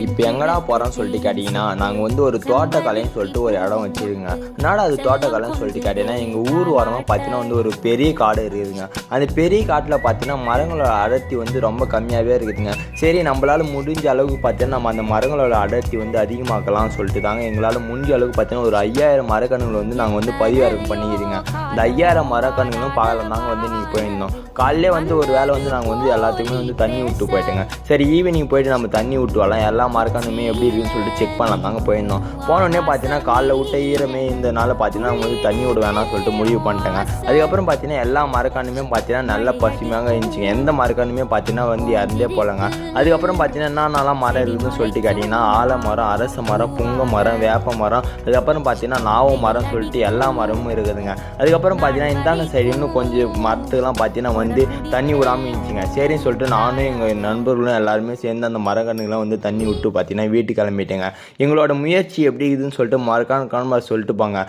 இப்போ எங்கடா போகிறோன்னு சொல்லிட்டு கேட்டிங்கன்னா, நாங்கள் வந்து ஒரு தோட்டக்கலைன்னு சொல்லிட்டு ஒரு இடம் வச்சுருங்க. என்னடா அது தோட்டக்கலைன்னு சொல்லிட்டு கேட்டிங்கன்னா, எங்கள் ஊர் ஓரமாக பார்த்தீங்கன்னா வந்து ஒரு பெரிய காடு இருக்குதுங்க. அந்த பெரிய காட்டில் பார்த்தீங்கன்னா மரங்களோட அடர்த்தி வந்து ரொம்ப கம்மியாகவே இருக்குதுங்க. சரி, நம்மளால் முடிஞ்ச அளவுக்கு பார்த்தீங்கன்னா நம்ம அந்த மரங்களோட அடர்த்தி வந்து அதிகமாக்கலாம்னு சொல்லிட்டு தாங்க எங்களால் முடிஞ்ச அளவுக்கு பார்த்தீங்கன்னா ஒரு 5000 மரக்கன்றுகள் வந்து நாங்கள் வந்து பதிவிறக்கம் பண்ணிக்கிறோங்க. இந்த 5000 மரக்கன்றுகளும் பார்க்கலாம் தாங்க வந்து நீங்கள் போயிருந்தோம். காலையிலே வந்து ஒரு வேளை வந்து நாங்கள் வந்து எல்லாத்துக்குமே வந்து தண்ணி விட்டு போயிட்டோங்க. சரி, ஈவினிங் போயிட்டு நம்ம தண்ணி விட்டு வரலாம், எல்லா மரக்கன்றுமே எப்படி இருக்குன்னு சொல்லிட்டு செக் பண்ணலாம் தாங்க போயிருந்தோம். போனோடனே பார்த்தீங்கன்னா காலைல விட்ட ஈரமே இருந்தனால பார்த்தீங்கன்னா அவங்க வந்து தண்ணி விட வேணாம்னு சொல்லிட்டு முடிவு பண்ணிட்டேங்க. அதுக்கப்புறம் பார்த்தீங்கன்னா எல்லா மரக்கன்றுமே பார்த்தீங்கன்னா நல்ல பசுமையாக இருந்துச்சுங்க. எந்த மரக்கன்றுமே பார்த்தீங்கன்னா வந்து இறந்தே போகலங்க. அதுக்கப்புறம் பார்த்தீங்கன்னா என்னென்னலாம் மரம் இருக்குதுன்னு சொல்லிட்டு கேட்டிங்கன்னா, ஆலமரம், அரச மரம், புங்க மரம், வேப்ப மரம், அதுக்கப்புறம் பார்த்தீங்கன்னா நாவ மரம் சொல்லிட்டு எல்லா மரமும் இருக்குதுங்க. அதுக்கப்புறம் பார்த்தீங்கன்னா இந்தாண்ட சைடு இன்னும் கொஞ்சம் மரத்துக்கெல்லாம் பார்த்தீங்கன்னா வந்து தண்ணி விடாமல் இருந்துச்சுங்க. சரின்னு சொல்லிட்டு நானும் எங்கள் நண்பர்களும் எல்லாருமே சேர்ந்து அந்த மரக்கன்றுகள்லாம் வந்து தண்ணி விட்டு பார்த்தீங்கன்னா வீட்டுக்கு கிளம்பிட்டேங்க. எங்களோட முயற்சி எப்படி இருக்குதுன்னு சொல்லிட்டு மறக்காம சொல்லிட்டு போங்க.